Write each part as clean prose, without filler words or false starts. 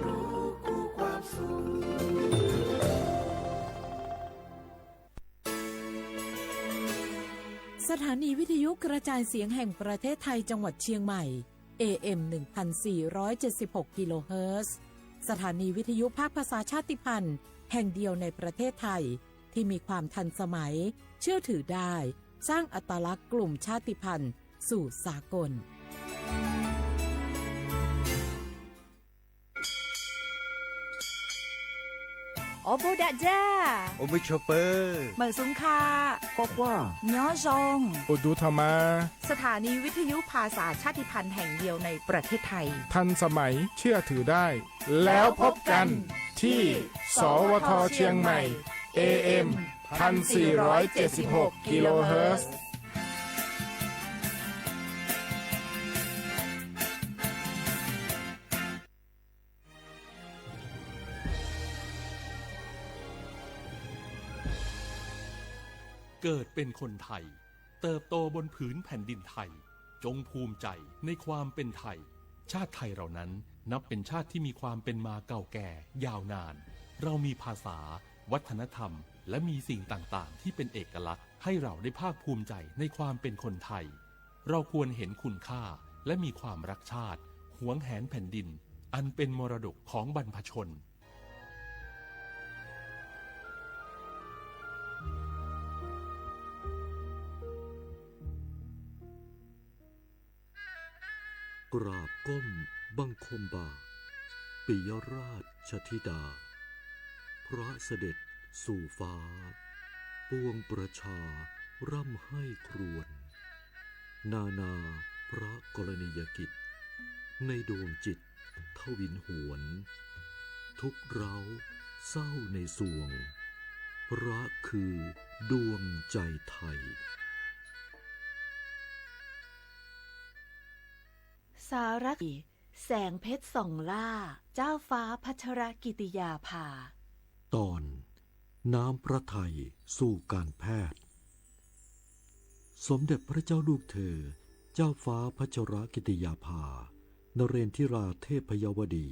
รู้คู่ความสุขสถานีวิทยุกระจายเสียงแห่งประเทศไทยจังหวัดเชียงใหม่ AM 1476 กิโลเฮิรตซ์สถานีวิทยุภาคภาษาชาติพันธุ์แห่งเดียวในประเทศไทยที่มีความทันสมัยเชื่อถือได้สร้างอัตลักษณ์กลุ่มชาติพันธุ์สู่สากลโอโบดะจ้าโอมิชเปอร์เหมือซุงคากว่าย้อซงอุดูธรรมาสถานีวิทยุภาษาชาติพันธุ์แห่งเดียวในประเทศไทยทันสมัยเชื่อถือได้แล้วพบกันที่สวทเชียงใหม่ AM 1476 กิโลเฮิรตซ์เกิดเป็นคนไทยเติบโตบนผืนแผ่นดินไทยจงภูมิใจในความเป็นไทยชาติไทยเรานั้นนับเป็นชาติที่มีความเป็นมาเก่าแก่ยาวนานเรามีภาษาวัฒนธรรมและมีสิ่งต่างๆที่เป็นเอกลักษณ์ให้เราได้ภาคภูมิใจในความเป็นคนไทยเราควรเห็นคุณค่าและมีความรักชาติหวงแหนแผ่นดินอันเป็นมรดกของบรรพชนกราบก้มบังคมบาทปิยราชธิดาพระเสด็จสู่ฟ้าปวงประชาร่ำให้ครวญนาพระกรณียกิจในดวงจิตทวินหวนทุกเร้าเศร้าในสวงพระคือดวงใจไทยสารกิแสงเพชรส่องล่าเจ้าฟ้าพัชรกิติยาภาตอนน้ำพระทัยสู่การแพทย์สมเด็จพระเจ้าลูกเธอเจ้าฟ้าพัชรกิติยาภานเรนทิราเทพยวดี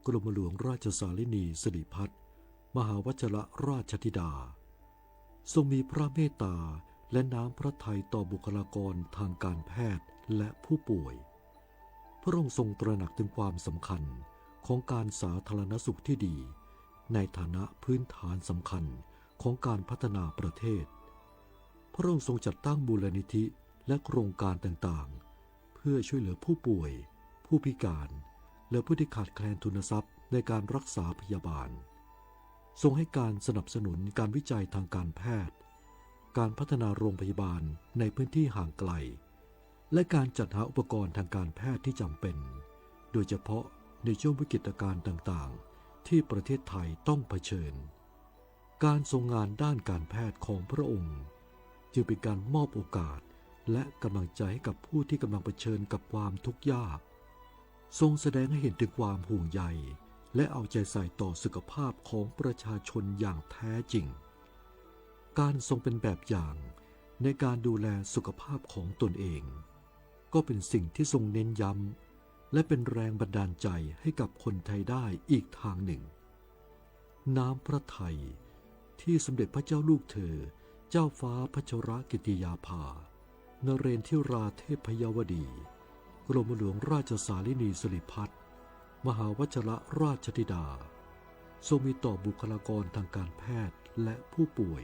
กรมหลวงราชสารินีสิริพัฒน์มหาวชรราชธิดาทรงมีพระเมตตาและน้ำพระทัยต่อบุคลากรทางการแพทย์และผู้ป่วยพระองค์ทรงตระหนักถึงความสำคัญของการสาธารณสุขที่ดีในฐานะพื้นฐานสำคัญของการพัฒนาประเทศพระองค์ทรงจัดตั้งมูลนิธิและโครงการต่างๆเพื่อช่วยเหลือผู้ป่วยผู้พิการและผู้ที่ขาดแคลนทุนทรัพย์ในการรักษาพยาบาลทรงให้การสนับสนุนการวิจัยทางการแพทย์การพัฒนาโรงพยาบาลในพื้นที่ห่างไกลและการจัดหาอุปกรณ์ทางการแพทย์ที่จำเป็นโดยเฉพาะในช่วงวิกฤตการณ์ต่างๆที่ประเทศไทยต้องเผชิญการทรงงานด้านการแพทย์ของพระองค์จึงเป็นการมอบโอกาสและกำลังใจให้กับผู้ที่กำลังเผชิญกับความทุกข์ยากทรงแสดงให้เห็นถึงความห่วงใยและเอาใจใส่ต่อสุขภาพของประชาชนอย่างแท้จริงการทรงเป็นแบบอย่างในการดูแลสุขภาพของตนเองก็เป็นสิ่งที่ทรงเน้นย้ำและเป็นแรงบันดาลใจให้กับคนไทยได้อีกทางหนึ่งน้ำพระทัยที่สมเด็จพระเจ้าลูกเธอเจ้าฟ้าพัชรกิติยาภานเรนทิราเทพยวดีกรมหลวงราชสารินีสิริพัฒน์มหาวชรราชธิดาทรงมีต่อบุคลากรทางการแพทย์และผู้ป่วย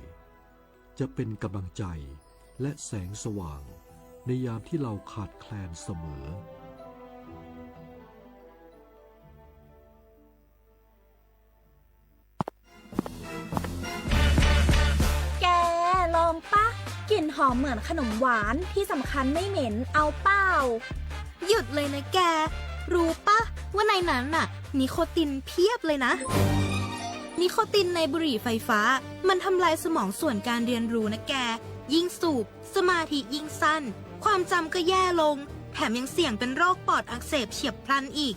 จะเป็นกำลังใจและแสงสว่างในยามที่เราขาดแคลนเสมอแกลองปะกลิ่นหอมเหมือนขนมหวานที่สำคัญไม่เหม็นเอาเปล่าหยุดเลยนะแกรู้ปะว่าในนั้นน่ะนิโคตินเพียบเลยนะนิโคตินในบุหรี่ไฟฟ้ามันทำลายสมองส่วนการเรียนรู้นะแกยิ่งสูบสมาธิยิ่งสั้นความจำก็แย่ลงแถมยังเสี่ยงเป็นโรคปอดอักเสบเฉียบพลันอีก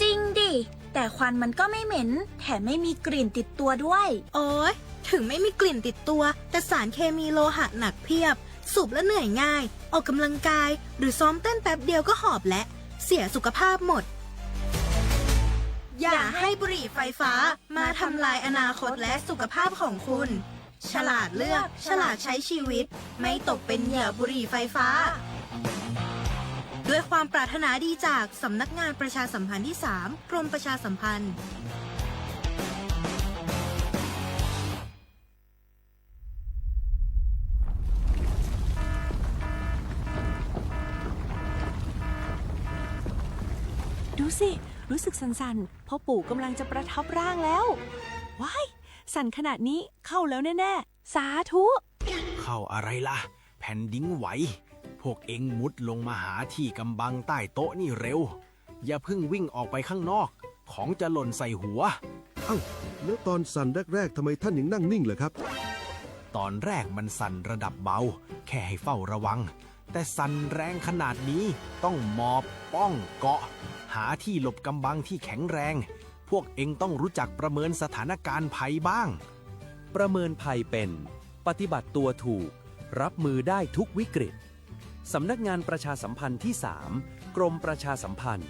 จริงดิแต่ควันมันก็ไม่เหม็นแถมไม่มีกลิ่นติดตัวด้วยโอ๊ยถึงไม่มีกลิ่นติดตัวแต่สารเคมีโลหะหนักเพียบสูบแล้วเหนื่อยง่ายออกกำลังกายหรือซ้อมเต้นแป๊บเดียวก็หอบและเสียสุขภาพหมด บุหรี่ไฟฟ้ามาทำลายอนาคตและสุขภาพของคุณ ฉลาดเลือกฉลาดใช้ชีวิตไม่ตกเป็นเหยื่อบุหรี่ไฟฟ้าด้วยความปรารถนาดีจากสำนักงานประชาสัมพันธ์ที่ 3 กรมประชาสัมพันธ์ดูสิ รู้สึกสั่นๆ พ่อปู่กำลังจะประทับร่างแล้ว ว้าย สั่นขนาดนี้เข้าแล้วแน่ๆ สาธุ เข้าอะไรล่ะ แผ่นดินไหว พวกเอ็งมุดลงมาหาที่กำบังใต้โต๊ะนี่เร็ว อย่าเพิ่งวิ่งออกไปข้างนอก ของจะหล่นใส่หัว เอ้า แล้วตอนสั่นแรกๆทำไมท่านยังนั่งนิ่งเหรอครับ ตอนแรกมันสั่นระดับเบา แค่ให้เฝ้าระวัง แต่สั่นแรงขนาดนี้ต้องหมอบป้องเกาะ หาที่หลบกำบังที่แข็งแรง พวกเอ็งต้องรู้จักประเมินสถานการณ์ภัยบ้าง ประเมินภัยเป็นปฏิบัติตัวถูก รับมือได้ทุกวิกฤต สำนักงานประชาสัมพันธ์ที่ 3 กรมประชาสัมพันธ์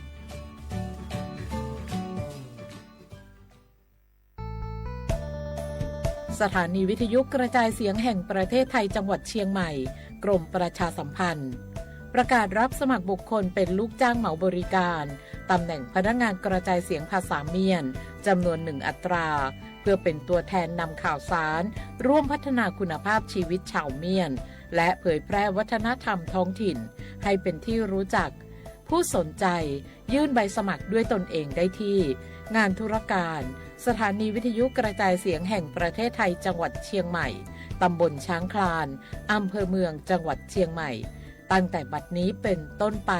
สถานีวิทยุกระจายเสียงแห่งประเทศไทยจังหวัดเชียงใหม่ กรมประชาสัมพันธ์ ประกาศรับสมัครบุคคลเป็นลูกจ้างเหมาบริการตำแหน่งพนักงานกระจายเสียงภาษาเมียนจำนวน1 อัตรา เพื่อเป็นตัวแทนนำข่าวสาร ร่วมพัฒนาคุณภาพชีวิตชาวเมียน และเผยแพร่วัฒนธรรมท้องถิ่น ให้เป็นที่รู้จัก ผู้สนใจยื่นใบสมัครด้วยตนเองได้ที่ งานธุรการ สถานีวิทยุกระจายเสียงแห่งประเทศไทยจังหวัดเชียงใหม่ตำบลช้างคลานอำเภอเมืองจังหวัดเชียงใหม่ตั้งแต่บัดนี้เป็นต้นไป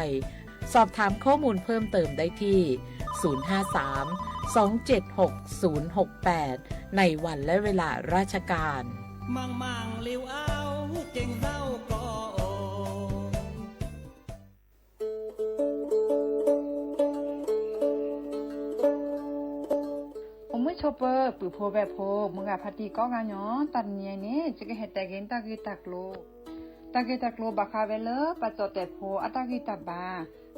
สอบถามข้อมูลเพิ่มเติมได้ที่ 053-276-068 ในวันและเวลาราชการมังลิวเอาเก่งเศร้าก็ชอปเปอร์ปือโพแบบโพมึงอะพัตีก็งานย้อนตันเนียนี่จะก็เฮ็ดแต่เกนตากีตักโลบาคาเวเลปะจอแต่โพอะตากีตาบา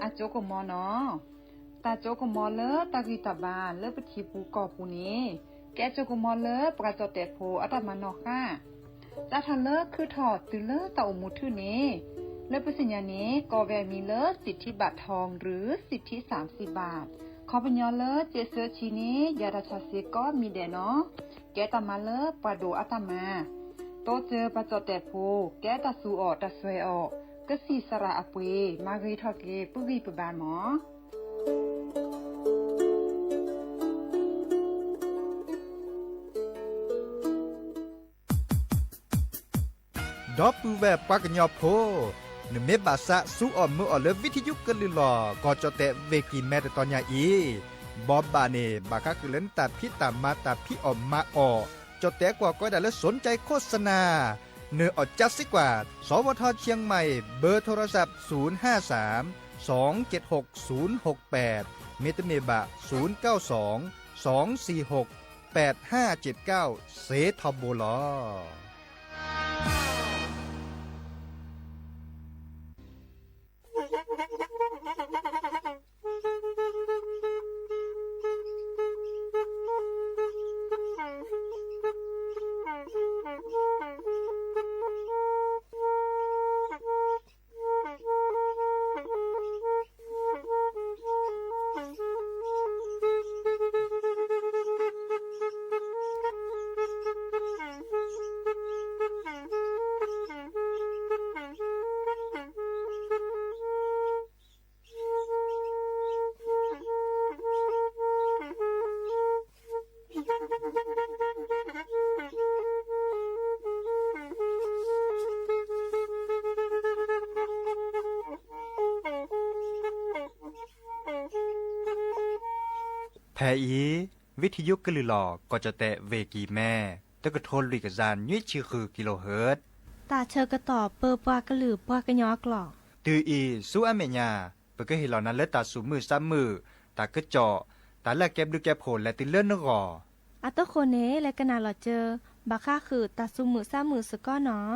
อะโจกมอเนาะตาโจกมอเลตากีตาบาเลปะทีปูกอปูนี้แกโจกมอเลปะจอแต่โพอะตามานอค่ะตาทันเลคือถอดตือเลตาอมุทื่อนี้และปะสัญญานี้ก็แวมีเลสิทธิบัตรทองหรือสิทธิ30 บาทขอปัญญาเลเจเซอร์ชีนี้ยาดาชาเซก็มีเดเนาะแกตามาเลปะโดอะตามาโตเจอปะจอแต่โพแกตาสูออตาสวยออกก็สีสระอปวยมารีทอเกปุรีปบานหมอดอปูแบบปากญอโพนเมบาสะสู้อ่อมมืออ่อเลวิทยุกลือหลอก็จะแต่เวกีแม่แต่ตอนยาอีบอบบาเนบาคาคือเล่นตัดพี่ตามมาตัดพี่อ่อมมาอ่อจะแต่กว่าก็ได้แล้วสนใจโฆษณาเนื้ออดจัดสิกว่าสวทเชียงใหม่เบอร์โทรศัพท์053-276-068เมตเมบะ092-246-8579เซทอโบลอแทอีวิทยุกลือหลอก็จะแตะเวกีแม่ตะกะโทนลิกจานยุ้ยชื่อคือกิโลเฮิรตซ์ตาเชอกระตอบเปอปากระหลือปากระยอกหลอกตืออีสู้อเมญาเปก็เห็นเหล่านั้นแล้วตาสูมือซ้ำมือตากระจอตาละแก็บดูแก็บโผลและติเลื่อนนกออัตโคเนและกนาหลอเจอบาค่าคือตาสูมือซ้ำมือสก้อเนาะ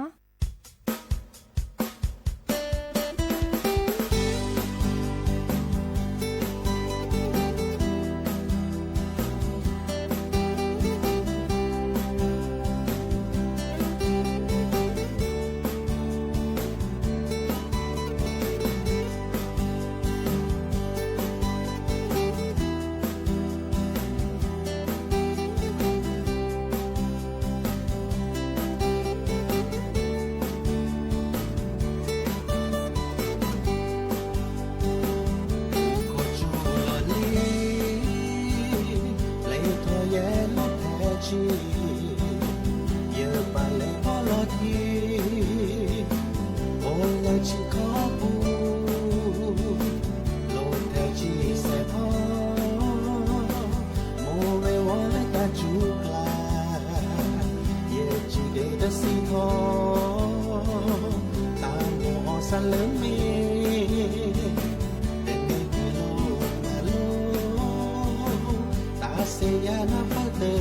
ASEAN pada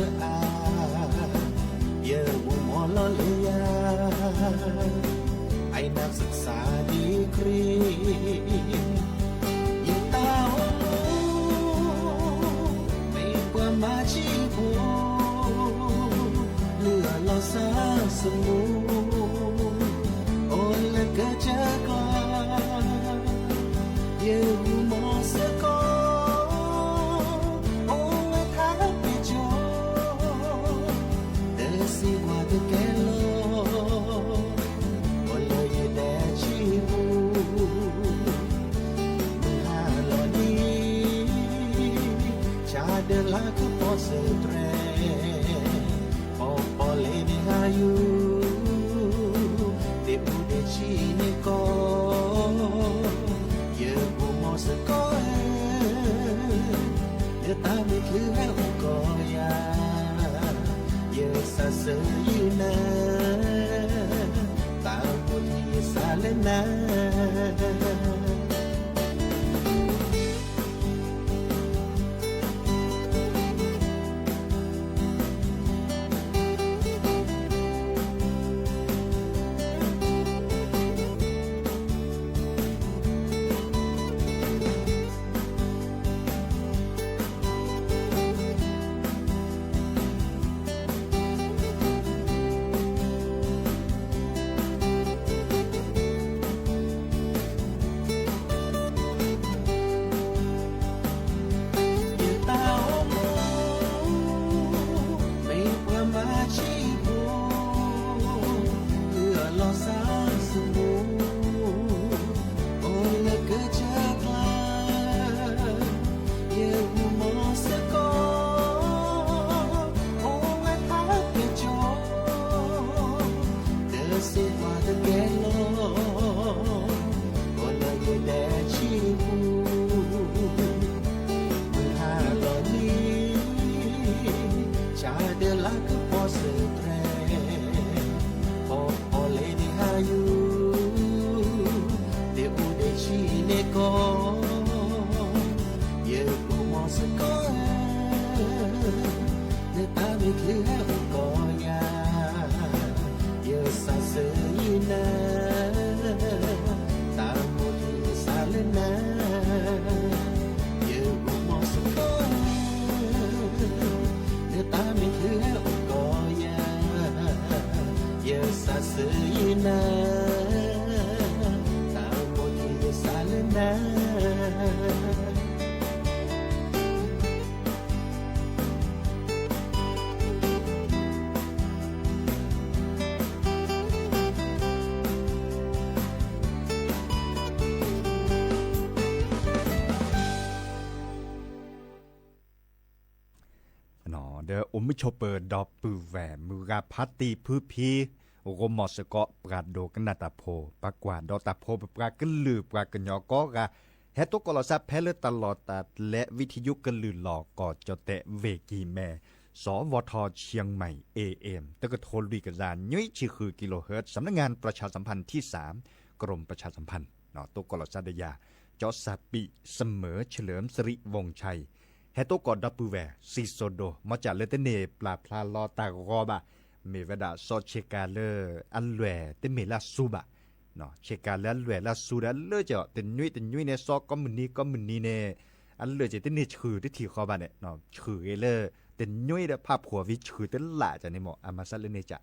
ya mololia ai nak ศึกษาดีกรียิ่งตาไม่กว่ามาชีพูเลือเราซาสมูโอ้ละก็จะกลาเยอะมอสกอโอ้ละท้าไปจอแต่สิว่าจะแก่โลโอ้ละยแดชีบูมึงหาลอนีชาเดลาคือพอเสตรพอพอเลนหายูเดบูเดชีเนโกเยอะบูมอสกอเดือตาไม่คือให้องกอยาเยอะซาเซยูนาตาบุญยซาเลนาเดออุมชเปอร์ดอปือแหวมือกาพัตตีพื้พีโอมอสกอปราดโดกันนาตาโพปากว่าดอตาโพปรากลือปรากญอกอกาเฮตุกลอซาเพลตลอดตาและวิทยุกลือหลอกกอจเตเวกีแมสวทเชียงใหม่ AM ตะกะโทลีกะจานยุ้ยชื่อคือกิโลเฮิรตซ์สำนักงานประชาสัมพันธ์ที่3กรมประชาสัมพันธ์เนาะตุกลอซาดยาจอซาปิเสมอเฉลิมสิริวงชัยเฮโตกอดับปูแวซิโซโดมาจากเลเตเนปลาพลาลอตากอบะเมเวดาโซเชกาเลอันแหวเตเมลาซูบะเนาะเชกาเลอันแหวลาซูดันเลจะเตนยุยเนซอกก็มุนีเนอันเลจะเตเนชื่อที่ที่คอบะเนี่ยเนาะชื่อเลเตนยุยเดภาพหัววิชื่อเตละจะในหมออามาซัลเลเนจะ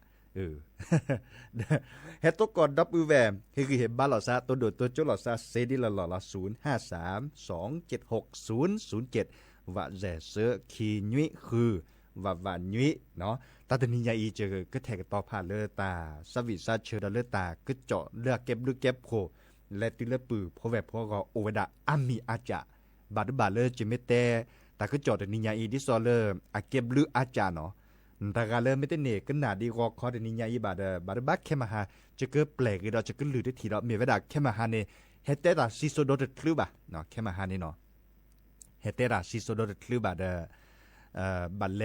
เฮโตกอดับปูแวคือเห็นบ้านหลอซาตัวโดดตัวโจหลอซาเซดิละหลอละ053276007ว่าแจเสือขีนุยคือว่านุยเนาะตาตนิยาอีเจอก็แทกต่อผ่านเลตาสวิซาเชอร์เลตาก็เจาะเลือกเก็บโคและติเลปือพอแวบพอก็โอเวดาอามีอาจาบาดเลจะไม่แต่แต่ก็เจาะตนิยาอีดิซอเลอาเก็บลืออาจาเนาะแต่การเลไม่ได้เนก็นาดีกอคอตนิยาอีบาดบักแค่มาหาจะเกิดแปลกเราจะก็ลือได้ทีเราเมเวดาแค่มาหาเนเฮเตตาซิโซโดดคลือบะเนาะแค่มาหาเนเนาะเฮเตราซิโซโดดคลือบาบัลแล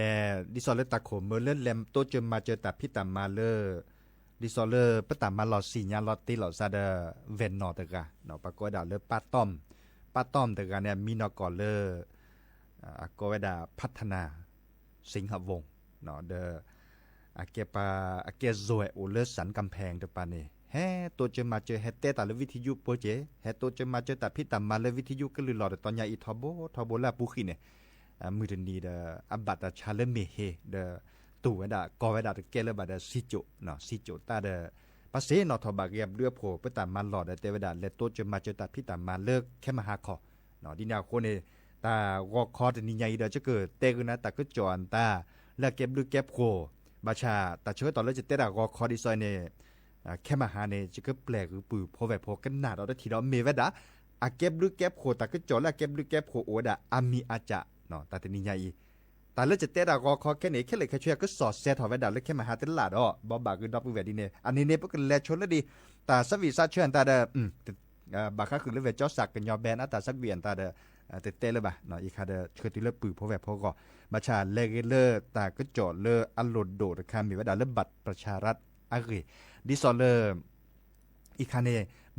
ดิซอเลตาโคเมเลแลมโตเจมาเจตาพิตามาเลดิซอเลปตามาลอสีญาลอติลอซาเดเวนนอตะกะเนาะปะกอดาเลป้าต้อมตะกะเนี่ยมีนอกอเล ก็เวดาพัฒนาสิงหวงศ์เนาะเดอาเกปาอาเกโซเอโอเลสันกำแพงเดปานี่เฮตัวจะมาเจอเฮเตตาเลวิทยุโปเจเฮตัวจะมาเจอตาพิตามาเลวิทยุก็ลือหลอดตอนยาอีทอโบลาปุขีเนี่ยมือเดนีเดอับบัตชาเลเมเฮเดตู่เวดากอเวดาเกเลบาเดซิโจเนาะซิโจตาเดภาษีนอทบาเกียบเรือโผไปตามมาหลอดเตเวดาเลตัวจะมาเจอตาพิตามาเลิกแค่มาหาคอเนาะดินาโคเนตาวอคอจะนี่ใหญ่เดจะเกิดเตกุนะตาก็จอนตาแล้วเก็บดูเก็บโคบาชาแต่ช่วยตอนแรกจะเตะวอคอดีไซน์เนี่ยแค่มาหาเนี่ยจะก็แปลกหรือปือพอแบบพอกันหนาเราได้ทีเราเมเวดาอาเก็บดูเก็บโคตาก็จอนแล้วเก็บดูเก็บโคโอดาอามีอาจะเนาะแต่นี่ใหญ่แต่แล้วจะเตะวอคอแค่ไหนแค่เลยแค่ช่วยก็สอดเซตถอดเวดาแล้วแค่มาหาเตลาดบอบาคือดับเวดีเนี่ยอันนี้เนี่ยพวกกันแลชนแล้วดีแต่สวีซาเชิญตาเดบาค่าคือเรื่องเวจอสักกันยอแบนอัตราสักเวียนตาเดเตเลยบ่ะเนาะอีคาเดช่วยตีเลือปือเพราะแบบพอก็มาชาเลเกเลอร์ตาก็จอดเลออัลโหลดโดดคามีเวดาเลบัตรประชารัฐอาเกดิซอเลอร์อีคาเน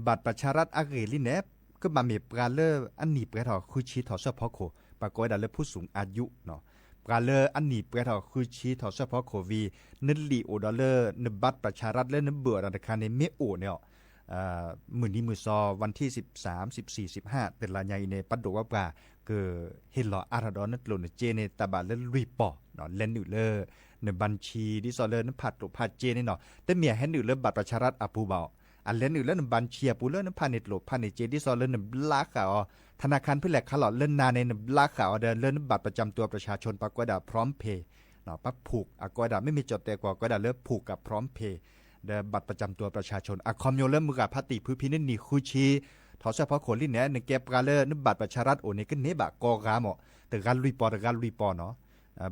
บัตรประชารัฐอาเกลิเนปก็มามีปราเลอร์อันนี้ประทอคุชีถอดเฉพาะโคปรากฏดาเลผู้สูงอายุเนาะปราเลอร์อันนี้ประทอคุชีถอดเฉพาะโควีนึลีโอดอลเลอร์นบัตรประชารัฐและนเบื่อราคาในเมโอเนี่ยมือนี้มือซอวันที่13 14 15เป็นลายใหญ่ในปัดดว่าปลาเกิดเห็นหล่ออาราดอนนั่นหล่นเจในตาบาเล่นรีปอเนาะเล่นอยู่เลยในบัญชีดิซอเลอร์นั้นผัดหลบผัดเจนี่เนาะแต่เมียเห็นอยู่เลยบัตรประชารัฐอปูเบาอันเล่นอยู่เลยในบัญชีปูเลอร์นั้นผ่านเน็ตหลบผ่านเน็ตเจดิซอเลอร์นั้นบลักข่าวธนาคารเพื่อแหลกขลอดเล่นนาในบลักข่าวเดินเล่นบัตรประจำตัวประชาชนปากกดาพร้อมเพย์เนาะปั๊บผูกอากดาไม่มีจดแต่กว่ากดาเลิกผูกกับพร้อมเพย์เดบัตรประจำตัวประชาชนอะคอมโยเริ่มมือกับพัติพื้นพินิจนี่คุชีถอดเฉพาะคนลิ้นเนี่ยในแก็บกาเลอร์นบัตรประชารัฐโอนี่ก็เนบะกอกามอแต่การลุยปอเนาะ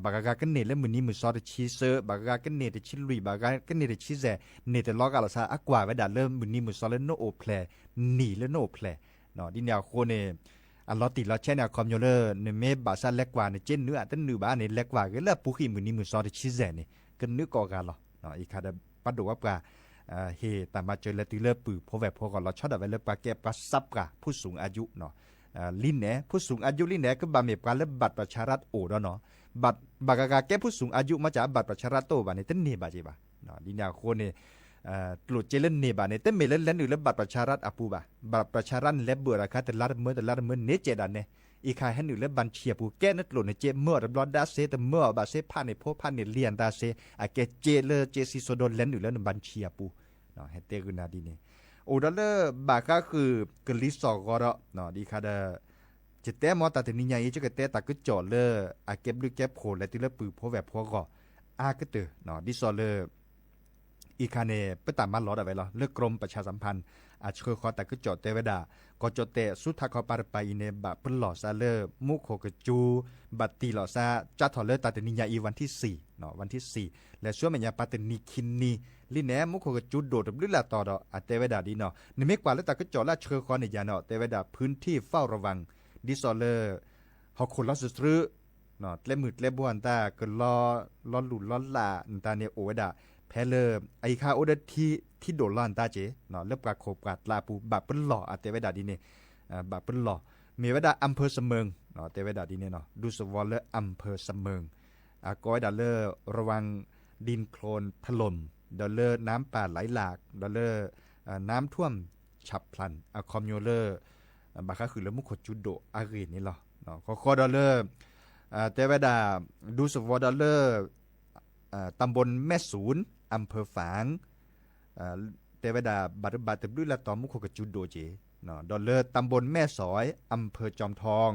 บากากันเนแล้วมือนี้มือซอดชีเซอร์บากากันเนแต่ชิลุยบากากันเนแต่ชิแซเนแต่ล็อกอะไรซะอักว่าไว้ดัดเริ่มมือนี้มือซอดแล้วโนโอเพลหนีแล้วโนเพลเนาะดินยาโคเนอันลอติลอเช่นอะคอมโยเลอร์ในเมบาซาเล็กกว่าในเจนเนื้อตั้งเนื้อบ้านในเล็กกว่าก็แล้วปุขีมือนี้มือซอดชิแซนี่ก็เนื้อกอกาลเนาะอีกคาดปัดดูว่าปลาเฮแต่มาเจอเลติเลอร์ปือพอแบบพอก่อนเราชอบแบบเลอปลาแก้ปลาซับกะผู้สูงอายุเนาะลิ้นแหนผู้สูงอายุลิ้นแหนก็บาเมปลาเลบัตรประชารัฐโอดเนาะบัตรบากากาแก้ผู้สูงอายุมาจากบัตรประชารัฐโตบานี่เต้นเนบาจีบาเนาะดินยาโคเนตลุดเจเลนเนบานี่เต้นเมเลนเล่นหรือเลบัตรประชารัฐอปูบาบัตรประชารัฐเล็บเบื่อราคาแต่ละเมื่อเนเจดันเนอีกาให้หนึ่งเล็บบัญชีปูแก้นัดหลุดในเจเมื่อรับรอดดาเซแต่เมื่อบาเซผ่านในพผ่านในเลียนดาเซอาเกเจเลเจซิโซโดนเล่นหรือเล่นบัญชีปูเนาะเฮเตกุนาดีนี่โอดอลเลอร์บาก็คือกลิสอกอร์เนาะดีคาเดจิตเตมอตัดนิยายจะกเตตาก็จอดเลออาเก็บหรือแก็บโผล่และที่เลอปือพอแบบพอก็อาก็เตอเนาะดิซอเลอร์อีคาเนไปตามมาหลอดเอาไว้หรอเลือกกรมประชาสัมพันธ์อาชคอแต่ก็จอดเตเวดาก็จอดเตสุทาคอปาร์ไปเนบะเปหล่อซาเลอร์มุโคกจูบัตตีหล่อซาจัดถอดเลอตัดนิยายวันที่4เนาะวันที่4และช่วงมันยาปาตนิคินนีลิแหนมุโคกจูโดดหรือละต่อดอเตเวดาดีเนาะในเมกว่าแล้วตาก็จอดละเชอคอในยาเนาะเตเวดาพื้นที่เฝ้าระวังดิซอเลอร์ฮอคนลอสตรึเนาะเล่มืดเล่บวนตาก็รอหลุดล้อลาตาเนโอเวดาแพเลอร์ไอคาโอเดที่โดนล้านตาเจเนาะเล็บกาโคกาดลาปูบาเปิ้ลหล่ออาเตเวดาดีเนบาเปิ้ลหล่อมีเวดาอำเภอเสมิงเนาะเตเวดาดีเนเนาะดูสวอลเลอร์อำเภอเสมิงกอยดาเลอร์ระวังดินโคลนถล่มดาเลอร์น้ำป่าไหลหลากดาเลอร์น้ำท่วมฉับพลันคอมโยเลอร์บาคาคือแล้วมุขจุดโดอารีนี่หรอเนาะคอดาเลอร์เตเวดาดูสวอลดาเลอร์ตำบลแม่ศูนย์อำเภอฝางเตวดาบัตรบัตรด้วยละตอมุขกจุดโดเจเนาะดอลเลอร์ตำบลแม่สอยอำเภอจอมทอง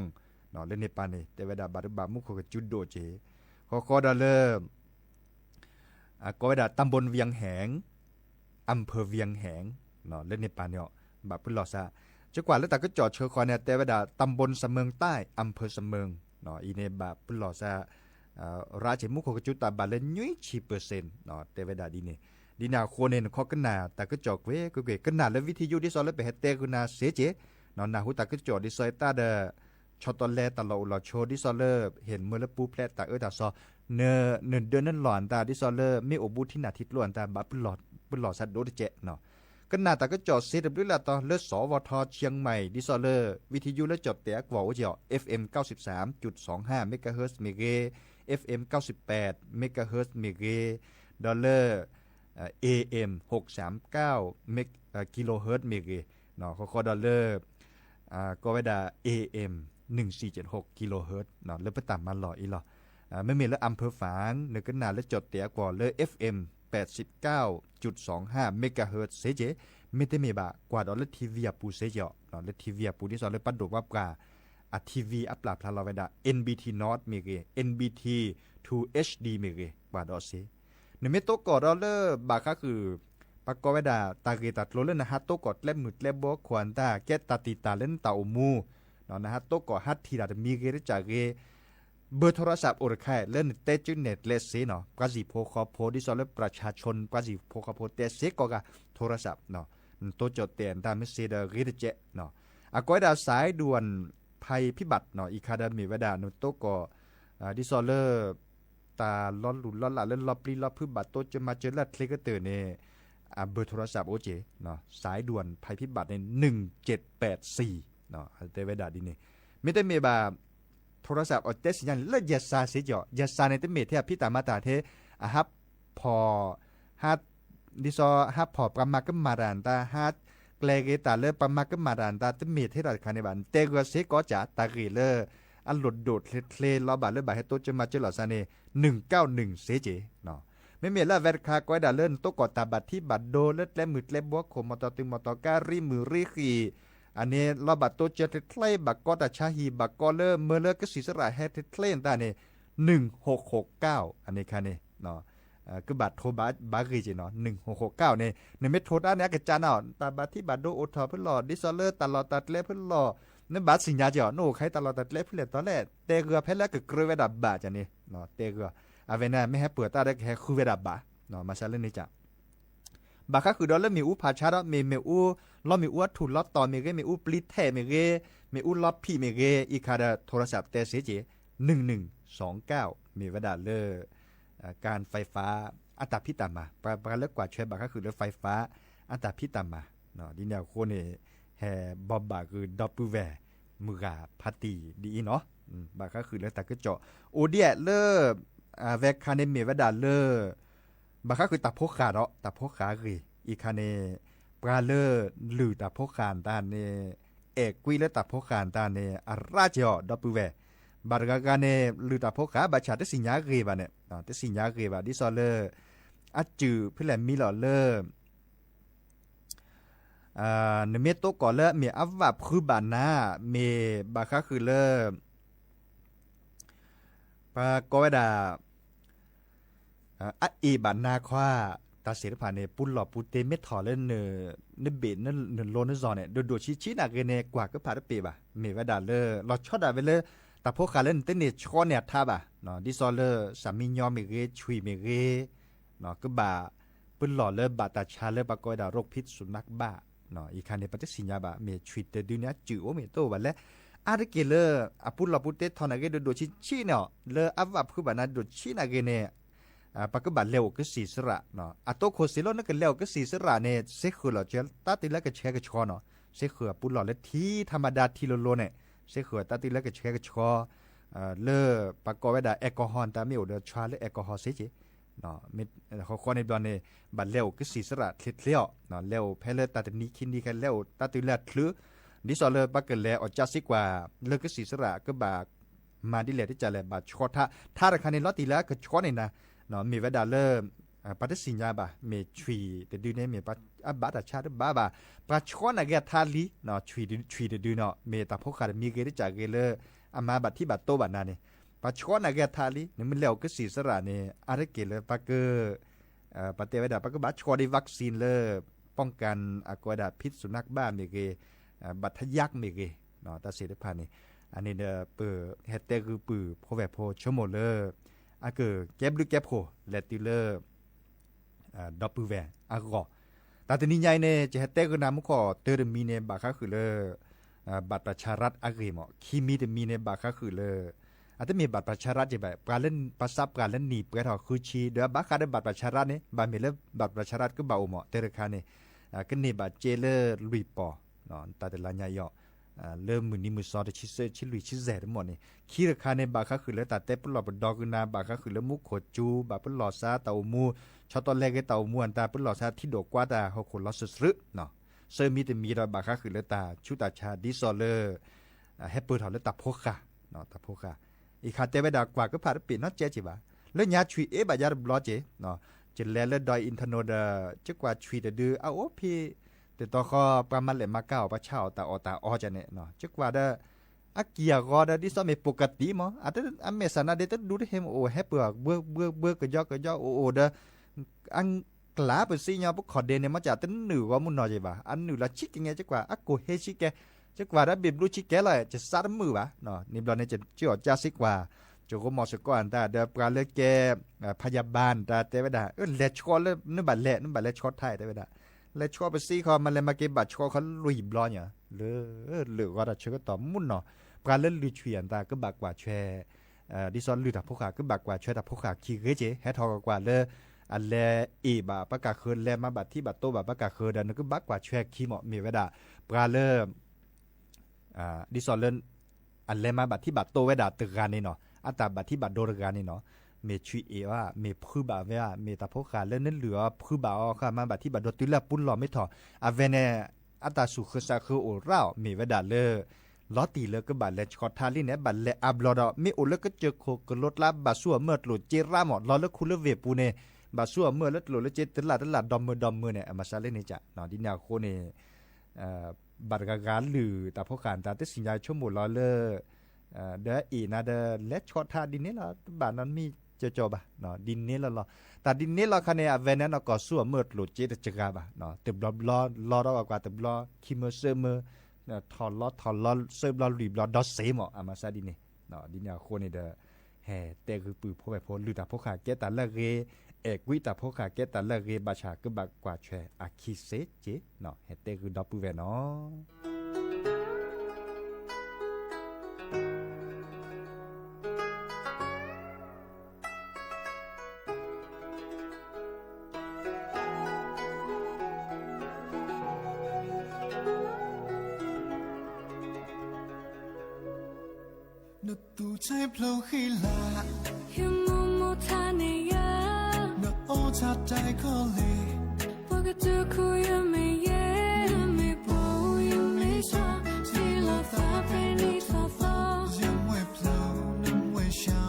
เนาะเล่นในปานนี่เตวดาบัตรบัตรมุขกจุดโดเจคอดอลเลอร์กอดาตำบลเวียงแหงอำเภอเวียงแหงเนาะเล่นในปานเนี่ยบัตรพุ่นหล่อซะจังหวัดแล้วตาก็จอดเชอคอเนี่ยเตวดาตำบลเสมิงใต้อำเภอเสมิงเนาะอีเนบัตรพุ่นหล่อซะราชมุขกจุดตาบาเลน20%เนาะเตวดาดีนี่ดีนาโคเนนข้อกันนาแต่ก็จอกเวก็เกกันนาและวิทยุดิซอลไปเฮเตกุนาเสเจนอนนาหุตาก็จอดิซอยตาเดชอตอลแลตลอดโชดิซอลเห็นเมื่อละปูแพลตาตาซอเนเดือนนั้นหลอนตาดิซอลไม่อบูที่นาทิตล้วนตาบัดปุหลอดสัตว์โดดเจเนาะ ก็น่าตาก็จอดเซดด้วยละตอเลือดสวทเชียงใหม่ดิซอเลอร์วิทยุและจดแตกว่าเจาะ FM 93.25 เมกะเฮิรตซ์เมเก FM 98 เมกะเฮิรตซ์เมเกดอลเลอร์ AM 639 เมกกิโลเฮิรตซ์เมเกเนาะเขาดอลเลอร์ก็ไว้ดา AM 1476 กิโลเฮิรตซ์เนาะแล้วไปตามมาหล่ออีหล่อไม่มีแล้วอำเภอฝางนึกกันนาและจดแตกว่าเลย FM 89.25 เมกะเฮิรตซ์เซเจไม่ได้มีบากว่าดอลเลทีวีปูเซเจาะเนาะเลทีวีปูที่สอนเลยปัดดว่าปลาทีวีอัปลาพลาลาเวดา NBT North เมเก NBT 2 HD เมเกกว่าดอเซในเมโตกอดอลเลอร์บาค่ะคือปากกอเวดาตาเกตัดโลเลนะฮะโตกอดเล็บมืดเล็บบ่ควรตาแกตาติตาเล่นตาอมูเนาะนะฮะโตกอดฮัดทีดามีเกรจากเกเบอร์โทรศัพท์โอรคายเล่นเตจิเน็ตเลสเซเนาะปราจีโพคอโพดิซอลประชาชนปราจีโพคอโพเตเซก็กะโทรศัพท์เนาะโตจดเตียนตามเซเดอร์เรดเจเนาะอากอยดาสายด่วนภัยพิบัติเนาะอีคาดามีเวดาโนโตกอดิซอลตาล้อนหลุนล้อนหลาเล่นลอบปลีลอบพืบบัตโตจะมาเจอลัดคลิกเตอร์เนี่ยเบอร์โทรศัพท์โอเจเนาะสายด่วนภัยพิบัติใน1784เนาะเตเวดาดีนี่ไม่ได้มีบาโทรศัพท์ออเตสัญญาณเลิศยาซาเสียจ่อยาซาในเตเมเทียพี่ตามาตาเทฮับพอฮัดดิซอฮับพอประมาก็มาดานตาฮัดแกลเกตาเลประมาก็มาดานตาเตเมเทราคาในบันเตกัวเซก็จ่าตาเกเลอันหลดโดดเคลลอบาเลบาให้โตจะมาเจอหลอซาเน191เซเจเนาะไม่มีละเวรคาก้อยดาเลิ่นโตกอตาบัดที่บัดโดเล็ดและมืดและบัวโคมอตตึงมอตการีมือรีขีอันนี้เราบัดโตเจทเลบักกอตาชาฮีบักกอเลเมเลก็สีสระแฮทเลนตาเนี่ย1669อันนี้ค่ะเนี่ยเนาะก็บัดโทบารีจีเนาะ1669เนี่ยในเมโทรด้านนี้กระจานเอาตาบัดที่บัดโดโอทอเพื่อหล่อดิซอเลอร์ตลอดตัดเล็บเพื่อหล่อนั่นบัดสิญญาเจาะโน่ใครตลอดตัดเล็บเพื่อตอนแรกเตเรือเพลแล้วก็กระเวดับบาจันนี่เนาะเตเรืออาเวน่าไม่ให้เปิดตาได้แค่คือเวดับบาเนาะมาซาเลนนี่จ้ะบาค่ะคือดอลเลอร์มีอูพาชาร์มีอูล้อมีอูถูล้อต่อมีเกมีอูปลิทแท้มีเกมีอูล้อพี่มีเกอีคาดาโทรศัพท์เตเสเจ1129มีเวดาเลอร์การไฟฟ้าอัตราพิตามาปราเลิกกว่าช่วยบาค่ะคือรถไฟฟ้าอัตราพิตามาเนาะดินแนวโคเนแฮบอบบาคือดับเบิลแวร์มือกาพัตตีดีเนาะบาค่ะคือแล้วแต่ก็เจาะโอเดียเลอร์เวคาเนมีเวดาเลอร์บาค่ะคือตาโพขาเนาะตาโพขาคืออีคาเนปราเลอร์หรือตาโพขานตาเนเอกกุยและตาโพขานตาเนอาราเจอดับเบิลแวร์บาร์กาเนหรือตาโพขาบาชาเตสิญญาเกบาเนี่ยเตสิญญาเกบาดิซอเลอร์อัจจือเพื่อแหลมมีหล่อเลอร์ในเมโตก่อนเลอมีอัฟวาคือบานาเมบาค่ะคือเลอปากอเวดาอัอีบานาควาตาเสรผ่านในปุลหลอปุเตเมทอเล่นเนเบนเนโลนซอนเนี่ยโดดชี้หนักเกเนกว่าก็ผ่านเปบ่ะเมวดาเลอเราชอบดาเวเลแต่พวกขาเล่นเต้นเนี่ยชอเนี่ยท่าบ่ะเนาะดิซอเลอร์สามียอมเมเกชุยเมเกเนาะก็บ่าปุลหล่อเลอบาตาชาเลปากอเวดาโรคพิษสุนัขบ้าเนาะอีคันในปฏิสิญญาบ่ะเมชุยเตดูเนี่ยจื้อโอเมโตบ่ะและอาร์เกเลอร์อปุลหล่อปุเตทอนาเกโดชี้เนาะเลออัฟวับคือบานาโดชี้นาเกเนปากบัดเร็วก็สีสระเนาะอัตโตโคสิโลนั่นก็เร็วก็สีสระเนี่ยเสกคือหล่อเจลตาติแล้วก็แชร์ก็ชอเนาะเสกคือปุหล่อและที่ธรรมดาทีโลโลเนี่ยเสกคือตาติแล้วก็แชร์ก็ชอเลอปากกอเวดาแอลกอฮอล์ตาไม่เอาเดือดชาเลแอลกอฮอล์เสียจีเนาะมิเขาข้อในบอลเนี่ยบัดเร็วก็สีสระเลี้ยวเนาะเร็วเพลเลตาตินี้คินดีกันเร็วตาติแล้วคลื้อดิซอเลปากเกลแล้วอจัสิกว่าเลอก็สีสระก็บากมาดิเลที่จะเลยบาชอถ้าราคาในลอตตีแล้วก็ชอเนี่ยนะเนาะมีเวดาเลอร์ปฏิสิญญาบ่ะมีชุยแต่ดูเนี่ยมีปัจบัตรชาติบ้าบ่ะปราชกนักเกทาลีเนาะชุยแต่ดูเนาะมีแต่พวกขาดมีเกได้จากเกเลอร์อามาบัตรที่บัตรโตบัตรนั่นเนี่ยปราชกนักเกทาลีเนี่ยมันเลี้ยวก็สีสระเนี่ยอะไรเกเลอร์ปักเกอร์ปฏิเวดาปักเกอร์บัตรชกได้วัคซีนเลอร์ป้องกันอากาศพิษสุนัขบ้ามีเกบัตรทยักมีเกเนาะตัดเสด็จผ่านนี่อันนี้เด้อเปิดเฮตเตอร์คือปือพอแบบพอชั่วโมงเลออาเกแก็บหรือแก็บโคเลติเลอร์ดับเบิลแวร์อากอแต่ทีนี้ใหญ่เนี่ยจะเฮตเตอร์ก็นำข้อเตอร์มีเนี่ยบาค่ะคือเลอบัตรประชารัฐอาเกมอคีมีแต่มีเนี่ยบาค่ะคือเลออาจจะมีบัตรประชารัฐจะแบบการเล่นประซับการเล่นหนีบกระถอคือชีเดี๋ยวบาค่ะได้บัตรประชารัฐเนี่ยบามีแล้วบัตรประชารัฐก็เบาหมอเตอร์คาเนี่ย ก็เนบาเจเลลุยปอเนาะตาแต่ละญายอเริ่มมือนี้มือซอดชิเซชิลุยชิแซทั้งหมดนี่ขี้ราคาในบาคาคือแล้วตาเต้ปุหลอดดอกนาบาคาคือแล้วมุกโขจูบาปุหลอดซาเตามูชอตอนแรกก็เตามูอันตาปุหลอดซาที่ดอกกว่าตาเขาคนลอสซึเนาะเซอร์มีแต่มีดอกบาคาคือแล้วตาชุตาชาดิซอเลอร์แฮปเปิลถอดแล้วตาโพกะเนาะตาโพกะอีคาเต้ไปดากว่าก็ผ่านปีนอตเจจิบาแล้วยาชุยบายาบลอเจเนาะจะแลแล้วดอยอินทนนท์จักว่าชุยดื้อเอาโอพี่แต่ต่อข้อประมาณเลยมาเก้าประเช่าตาอจะเนี่ยเนาะจักว่าได้อาเกียก็ได้ดิสไม่ปกติมั้งอาจจะอเมซานาเดตดูได้เห็นโอ้แฮปเปิลเบื่อก็ย่อโอ้เด้ออังกลาเป็นสิ่งอย่างพวกขอเดนเนี่ยมันจะตั้งหนึ่งว่ามุนนอใช่ป่ะอันหนึ่งละชิกยังไงจักว่าอากูเฮชิแกจักว่าได้บีบลูชิแกเลยจะซัดมือป่ะเนาะนี่บอลเนี่ยจะเชื่อจ้าซิกว่าโจก็มอสก่อนแต่เดี๋ยวปลาเลือกแกพยาบาลแต่เต้ไม่ได้เล็ดช็อตเลยนึกบัตรเล็ดช็อตไทยเต้ไม่ได้เล็ดช็อตไปซี่เขามันเลยมาเก็บบัตรช็อตเขาลุยบล้อเนี่ยหรือว่าเราเชื่อก็ต่อมุ่นเนาะปลาเลือกลุยเฉียนแต่ก็บักกว่าแชร์ดิซอนลุยแต่พวกขาก็บักกว่าแชร์แต่พวกขาขี้เกจแฮทอกกว่าเลยอันแลบาประกาศเคินแลมาบัตรที่บัตรโตบัตรประกาศเคินดันก็บักกว่าแชร์ขี้เหมาะมีเวลาปลาเลือกดิซอนเล่นอันแลมาบัตรที่บัตรโตเวลาตึกการนี่เนาะอัตราบัตรที่บัตรโดรการนี่เนาะเมชุยว่าเมพื้บาเวะเมตาพกขาเล่นนั่นเหลือพื้บาค่ะมาบัตรที่บัตรโดตุลาปุ่นหล่อไม่ถออาเวเนอัตราสุขสาคือโอเราเมเวดาเลลอตีเลก็บัตรเลชคอทาลีเนี่ยบัตรเลอับลอดเมโอเลก็เจอโคกรถลาบาสัวเมื่อหลุดเจราหมดลอเลคุเลเวปูเนบาสัวเมื่อแล้วหลุดแล้วเจตลาดดอมเมื่อเนี่ยมาซาเลนี่จ้ะเนาะดินาโคเนี่ยบัตรการหรือแต่พกขาแต่ที่สินใจชั่วโมงลอเลเดออีนะเดอเล็ดช็อตทาดินนี้ละบ้านนั้นมีเจ้าบ่ะเนาะดินนี้ละแต่ดินนี้ละคะแนนเวนั้นเราก็สู้เมื่อหลุดเจตจักรบ่ะเนาะตึบล้อเรากว่าตึบล้อคิมเซอร์เมอร์ถอดล้อเซอร์ล้อลีบล้อดอสเซมอ่ะมาซาดินนี่เนาะดินเนี่ยโคนี่เดอแห่แต่คือปืนพวกแบบพวกหรือแต่พวกขาเกตแต่ละเรเอกวิแต่พวกขาเกตแต่ละเรบาชาก็บักกว่าแชร์อาคิเซเจเนาะแห่แต่คือดอปูเวเนาะตูใช้เพลงขี้ลายังมุมมุทานียานักโอชาใจก็เลยปกติคุยยังไม่เย็นไม่ปูยังไม่ชาที่เราฟ้าเป็นนิทานฟ้ายังไม่เพลงยังไม่ชา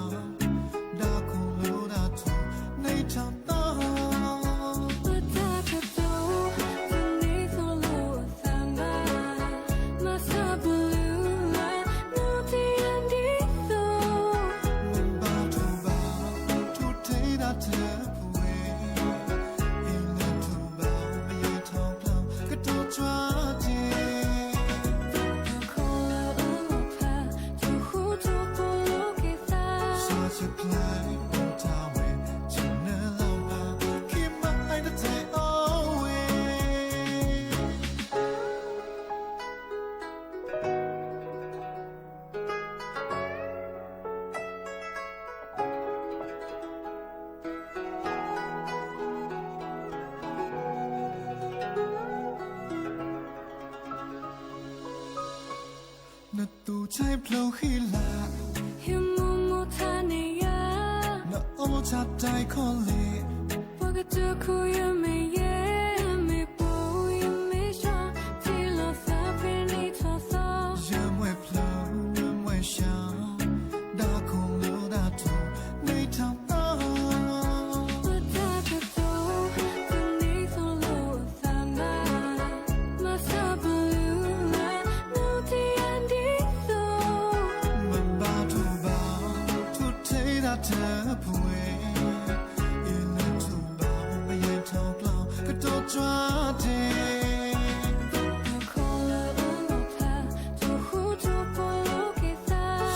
ดาคงรู้ดาทูในทางตานักตูใช้เพลงขี้ลายังมุมมุทานียานักโอชาใจก็เลยปกติคุยยังไม่เย็นไม่ปูยังไม่ชาที่เราฟ้าเป็นนิทานฟ้ายังไม่เพลงยังไม่ชาดาคงรู้ดาทูในทางตาเธอผู้เวอินทูบาไม่ยันทองกล่าวก็โดดจ้าเจ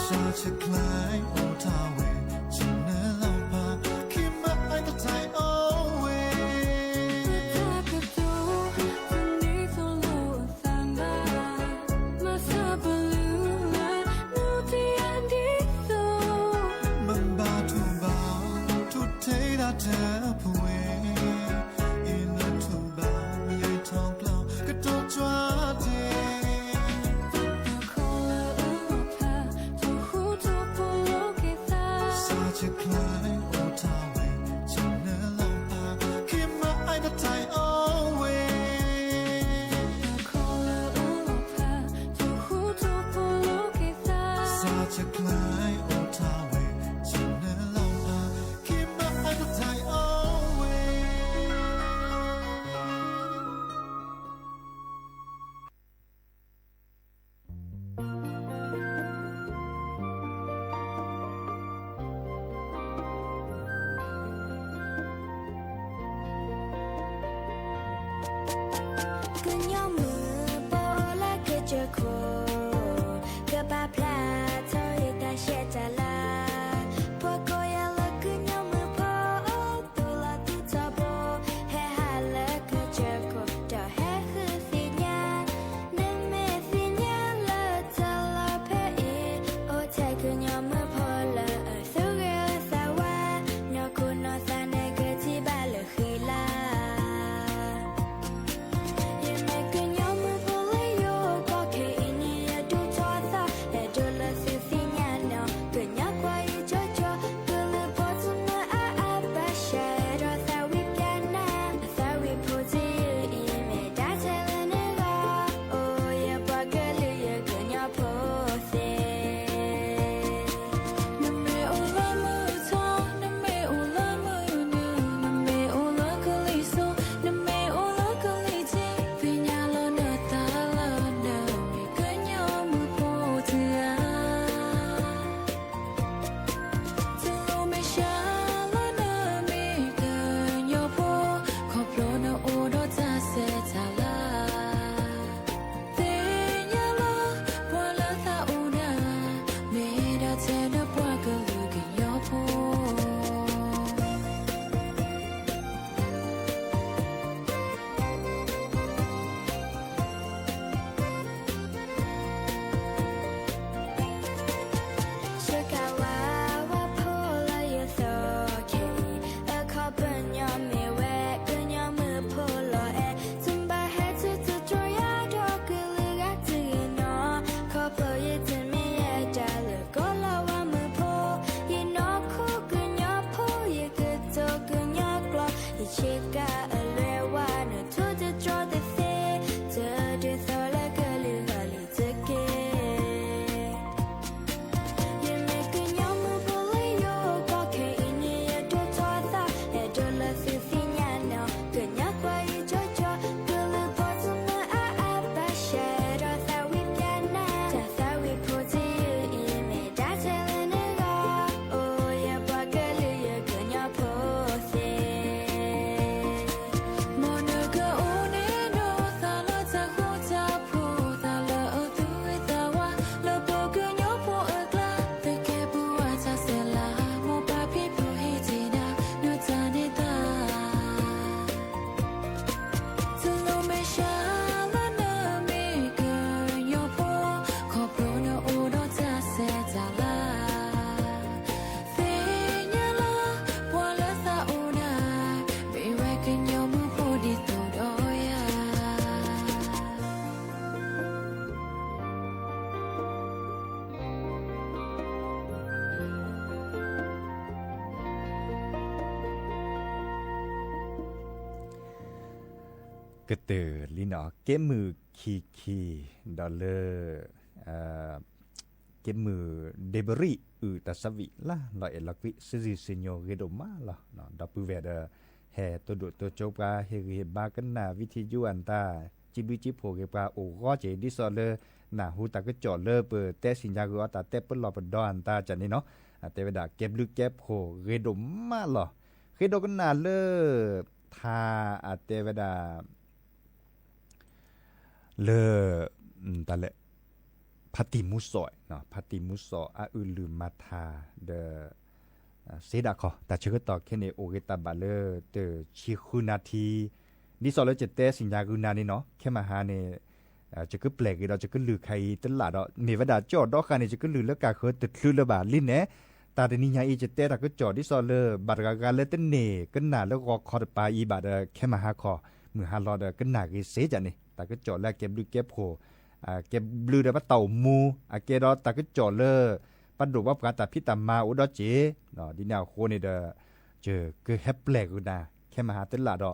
ชาจะคล้ายโอทาเวฉันเนื้อเล่าพาคิดมาไอ้ตัวใจโอเวเธอผู้เวอินทูบาไม่ยันทองกล่าว来我他为情人老爸给马爱的太欧为可了乌罗帕就糊涂不路给他撒着来我他为情人老爸给马爱的太欧为cứ nhớ mưa bỏ lá cứ chờ khô cứ ba pla thôi ta sẽ trả la bỏ coi là cứ nhớ mưa bỏ tu là tu cho bỏ hè hà là cứ chờ khô chờ hè hư phi nha nên mẹ phi nha là ta là pe y ô chạy cứ nhớ mưa bỏ là ở số ghê xa qua nhớ cô nó xa này cứ chỉ ba là khi laกระเตอลินอเก็บมือคีดอลเลอร์เก็บมือเดบริตาสวิล่ะลอยลักวิซิซิโนเกโดมาล่ะเนาะดับเวดแห่ตัวดุตัวโจกาเฮบากันนาวิธียุอันตาจิบิจิโผเกปาโอก็เจดิซอเลน่ะฮูตาก็จอเลเปเตสิญญาก็ตาเตปลอปดอนตาจันนี่เนาะเตวดาเก็บลึกเก็บโผเกโดมาล่ะเกโดกันนาเลทาเตวดาเลตาเลพัติมุสอยเนาะพัติมุสออาอุลืมมาทาเดเซดาคอแต่เชื่อต่อแค่ในโอเกตาบาเลเตชิคุนาทีนี่สอนแล้วจะเตสิญญากุนานี่เนาะแค่มาหาเนี่ยจะก็แปลกเราจะก็ลือใครตลาดเนวดาจอดดอกคันเนี่ยจะก็ลือแล้วกาเคยติดลือระบาดลิ้นเนี่ยตาเดนิยาอีจะเตะก็จอดที่สอนเลยบาดกาเลตเน่ก็หนาแล้วก็คอดปาอีบาดแค่มาหาคอมือหาลอดก็หนากีเซจันนี่ตาก็จอดแล้วเก็บดูเก็บโผเก็บลือเดมาเต่ามูเกดอตาก็จอดเลยป ปัดดูว่าประตาพิตามาอุดเจเนาะดิแนวโคนี่เด้อเจอคือแฮปแปลกนะแค่มาหาเตละดอก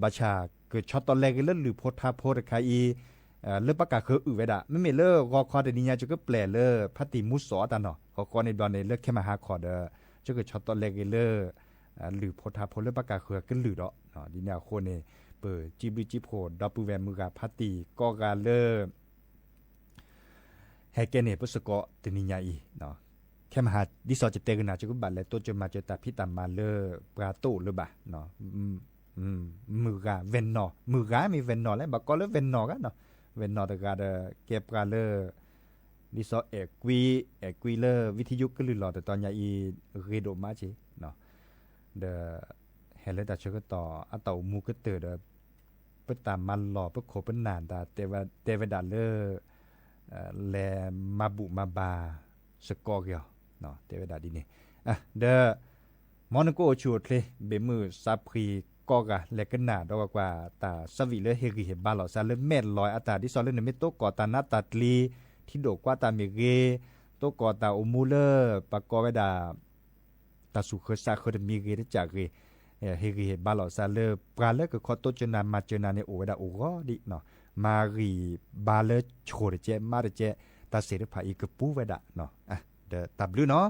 บาชาคือช็อตตอนแรกเล่นหรือโพธาโพธคาอีเลือกปากกาคือไว้ดะไม่มีเลิกกอคอเดนิยาจะก็แปลเลิกพัติมุสอตาเนาะกอในบอลในเลิกแค่มาหาคอเด้อจะคือช็อตตอนแรกเลิกหรือโพธาโพเลือกปากกาคือก็หรือดอกเนาะดิแนวโคนี่เปิดจิบจิโพดับเบิลแวมมือกาพัติก็กาเลิกให้แกเนี่ยพุสกอเดนิยาอีเนาะแค่มาหาดิสอจะเตกันนะจะก็บัดเลยตัวจะมาจะตาพิตามาเลิกปราตูหรือบ่าเนาะมือกาเวนนอมือกามีเวนนอแล้วบักก็เลยเวนนอกันเนาะเวนนอตะกาเก็บกาเลอดิซอเอกวีเลอวิทยุก็ลือหลอแต่ตอนยาอีเรโดมาจิเนาะเดเฮเลตาชก็ต่ออะเต่ามูก็เตอเดเปตามมันหล่อเปโคเปนานตาเตวดาเลอแลมาบุมาบาสกอเกียวเนาะเตวดาดีนี่อ่ะเดมอนโกชูดเลยเบมือซาพรีก็กะเล็กหนาดอกว่าตาสวิเลเฮริเฮบาลอซาเลเมดลอยอัตาดิซอเลเนเมโตกอตานาตัดลีที่โดกว่าตาเมเกโตกอตาโอมูเลปะกอเวดาตาสุเคซาเคเดมีเกได้จากเฮริเฮบาลอซาเลปราเลก็คอโตจนามาเจนาเนโอเวดาโอก็ดิเนาะมารีบาเลโชเดเจมาเดเจตาเสรพาอีกปูเวดาเนาะอ่ะเดตับลือเนาะ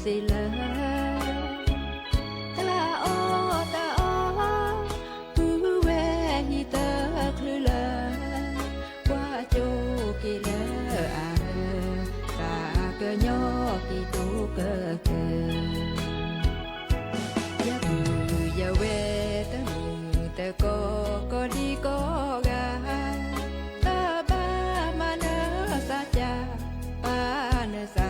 สิเลตลาโอตาโอปูเวฮิเตคลือเลว่าโจกิเลอาตาเกญอกิตูเกเกยะบือยะเวตะมือตะโกก็ดีก็กาตาบามาเนสัจจาปาเนสา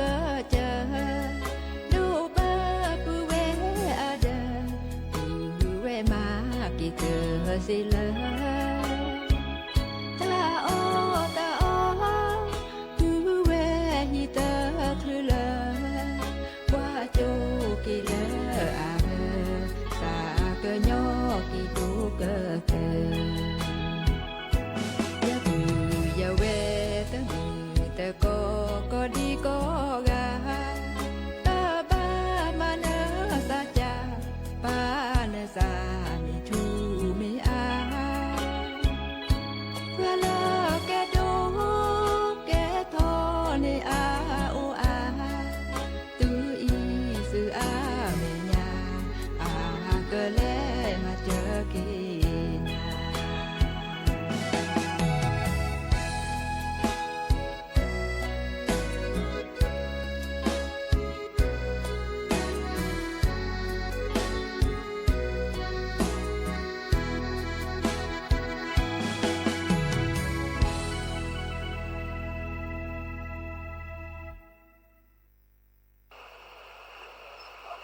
ก็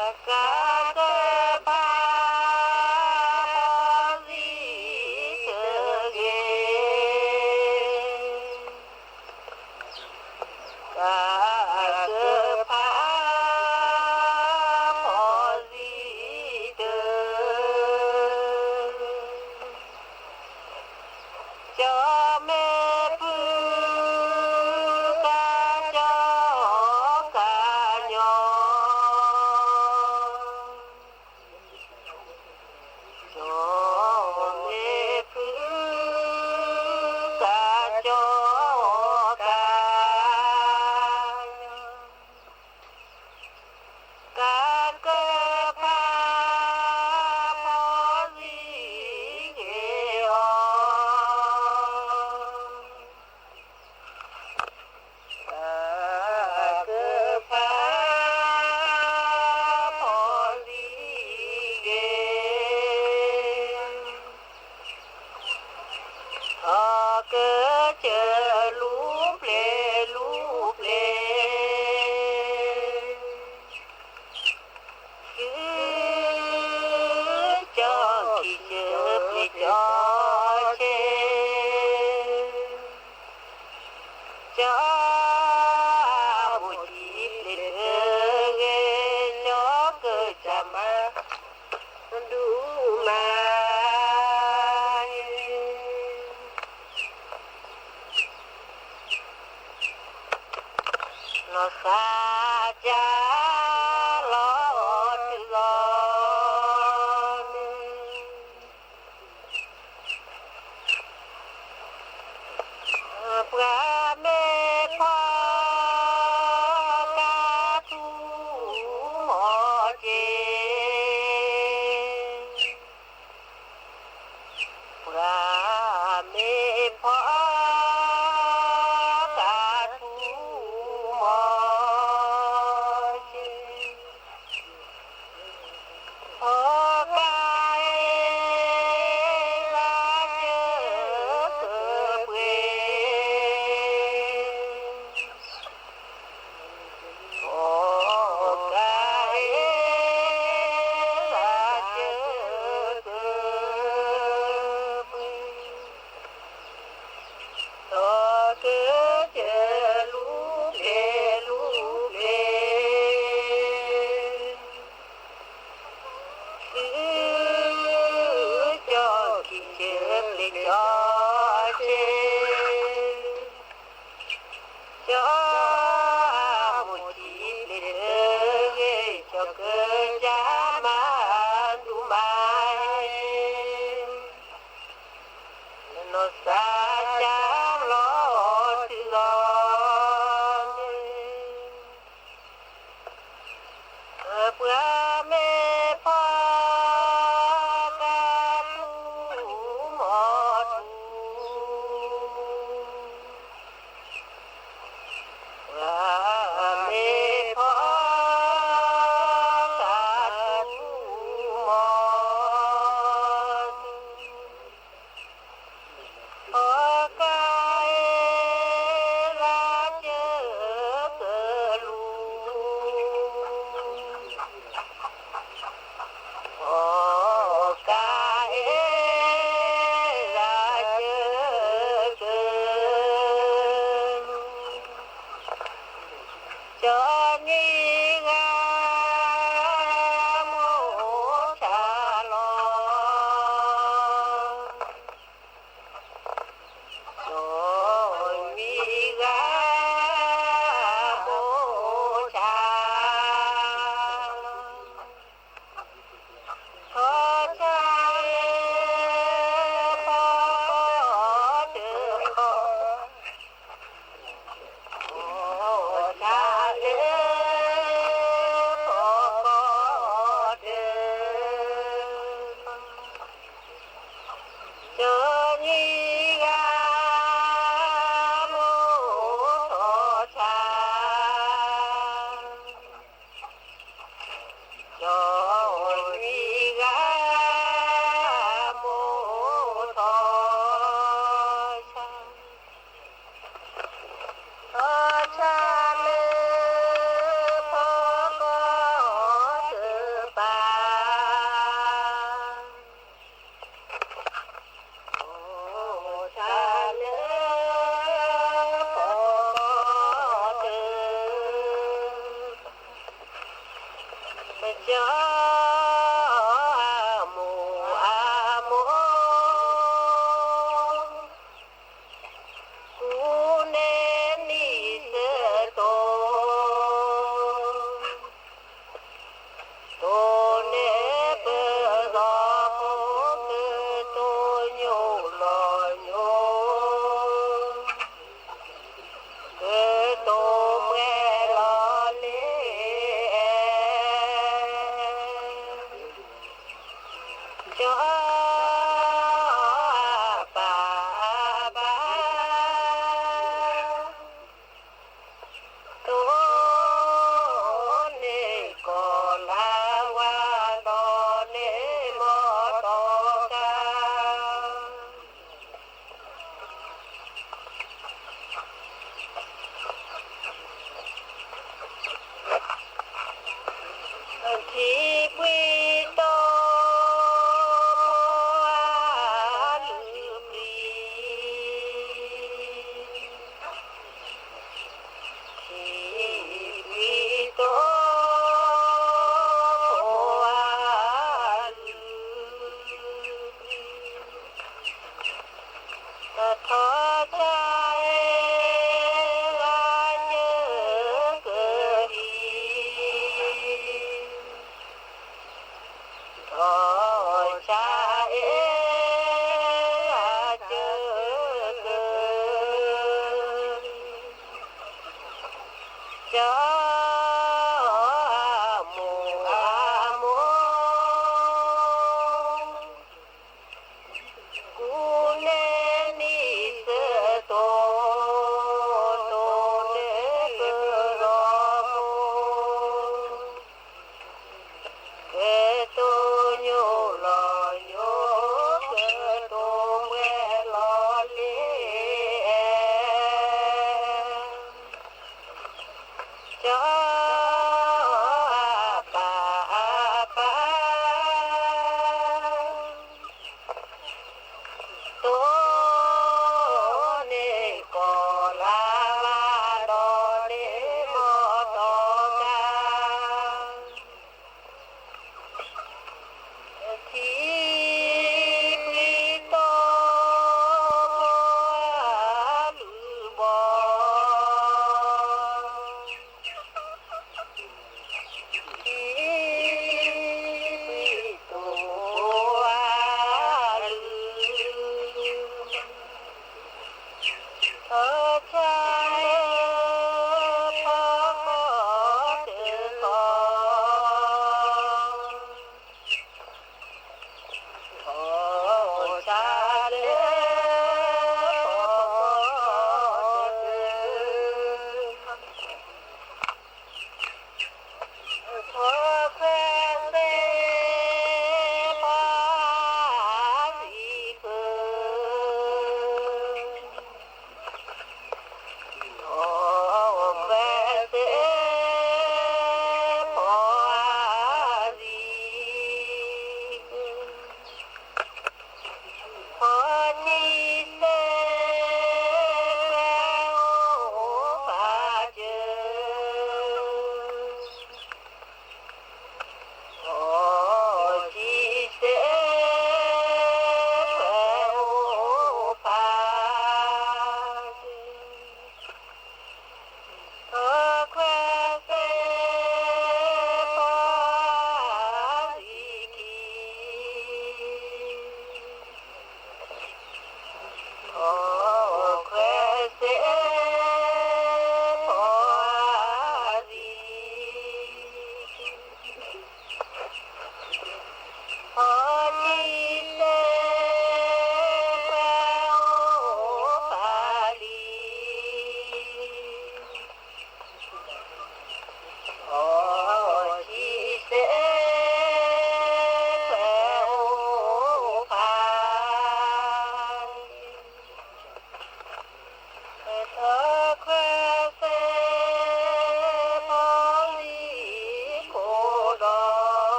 เ เ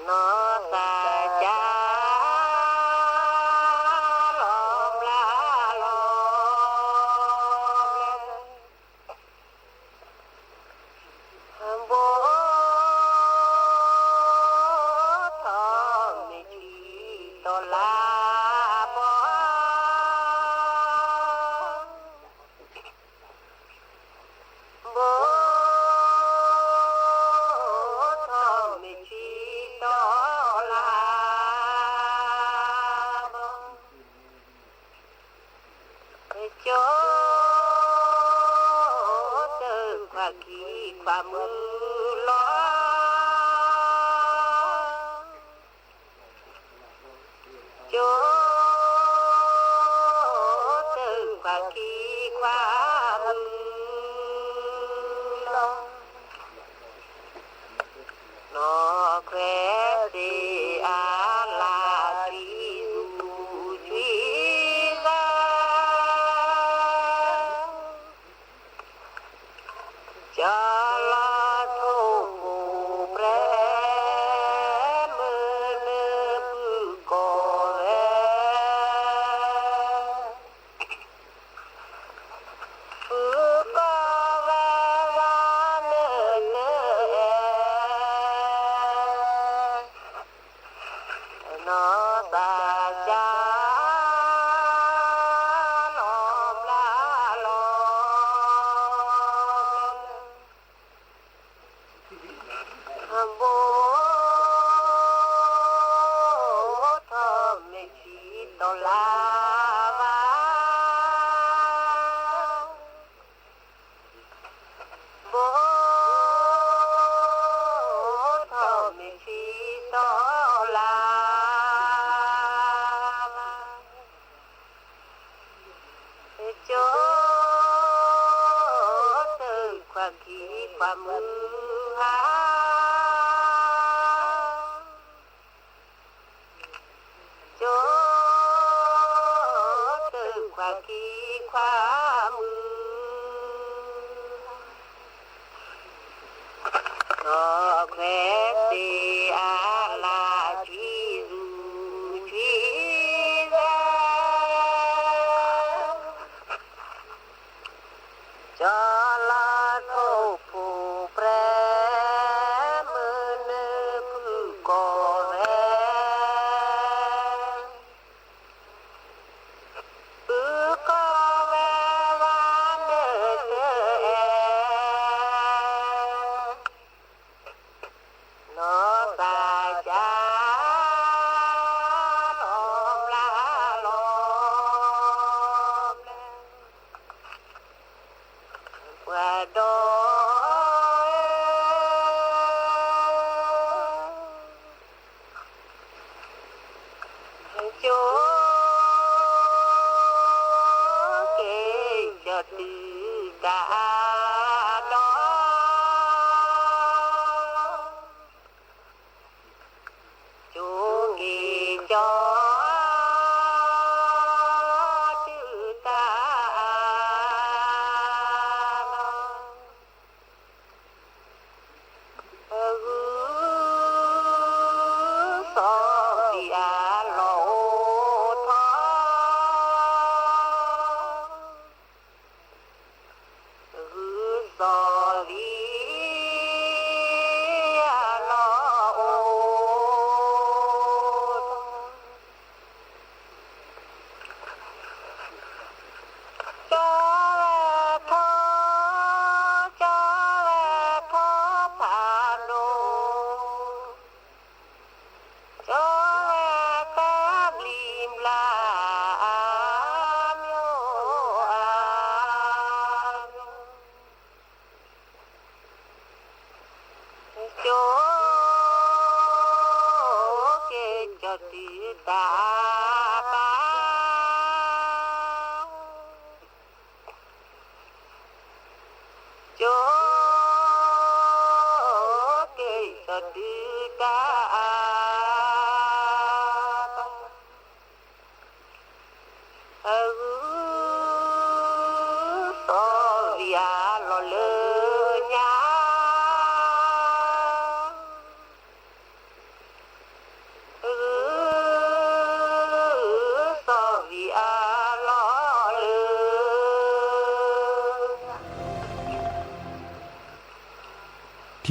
โ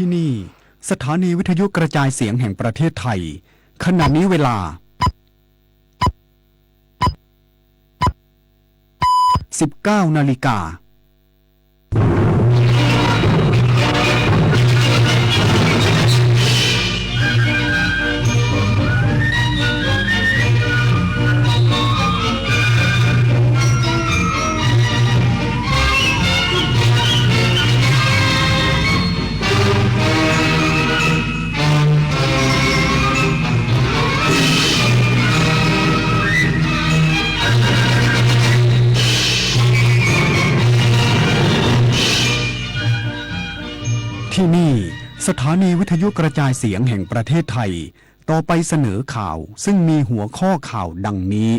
ที่นี่สถานีวิทยุกระจายเสียงแห่งประเทศไทยขณะนี้เวลา 19 นาฬิกาที่นี่สถานีวิทยุกระจายเสียงแห่งประเทศไทยต่อไปเสนอข่าวซึ่งมีหัวข้อข่าวดังนี้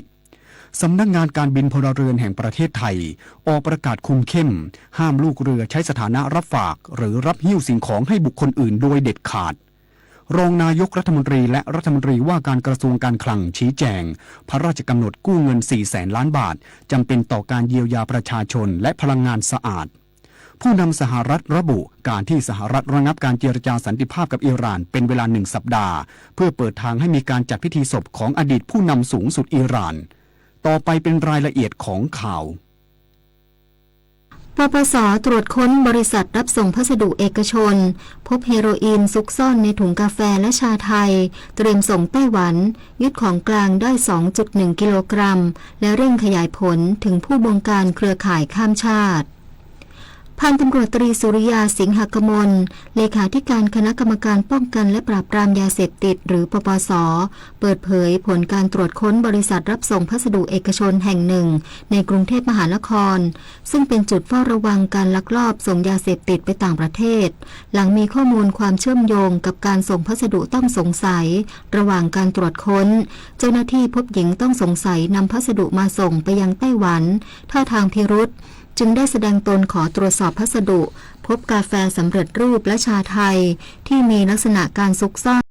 สำนักงานการบินพลเรือนแห่งประเทศไทยออกประกาศคุมเข้มห้ามลูกเรือใช้สถานะรับฝากหรือรับหิ้วสิ่งของให้บุคคลอื่นโดยเด็ดขาดรองนายกรัฐมนตรีและรัฐมนตรีว่าการกระทรวงการคลังชี้แจงพระราชกำหนดกู้เงิน 400,000 ล้านบาทจำเป็นต่อการเยียวยาประชาชนและพลังงานสะอาดผู้นำสหรัฐระบุการที่สหรัฐระงับการเจรจาสันติภาพกับอิหร่านเป็นเวลา1 สัปดาห์เพื่อเปิดทางให้มีการจัดพิธีศพของอดีตผู้นำสูงสุดอิหร่านต่อไปเป็นรายละเอียดของข่าวปปส.ตรวจค้นบริษัทรับส่งพัสดุเอกชนพบเฮโรอีนซุกซ่อนในถุงกาแฟและชาไทยเตรียมส่งไต้หวันยึดของกลางได้ 2.1 กิโลกรัมและเร่งขยายผลถึงผู้บงการเครือข่ายข้ามชาติพันตำรวจตรีสุริยาสิงหกมลเลขาธิการคณะกรรมการป้องกันและปราบปรามยาเสพติดหรือปปส.เปิดเผยผลการตรวจค้นบริษัทรับส่งพัสดุเอกชนแห่งหนึ่งในกรุงเทพมหานครซึ่งเป็นจุดเฝ้าระวังการลักลอบส่งยาเสพติดไปต่างประเทศหลังมีข้อมูลความเชื่อมโยงกับการส่งพัสดุต้องสงสัยระหว่างการตรวจค้นเจ้าหน้าที่พบหญิงต้องสงสัยนำพัสดุมาส่งไปยังไต้หวันท่าทางพิรุธจึงได้แสดงตนขอตรวจสอบพัสดุพบกาแฟสำเร็จรูปและชาไทยที่มีลักษณะการซุกซ่อน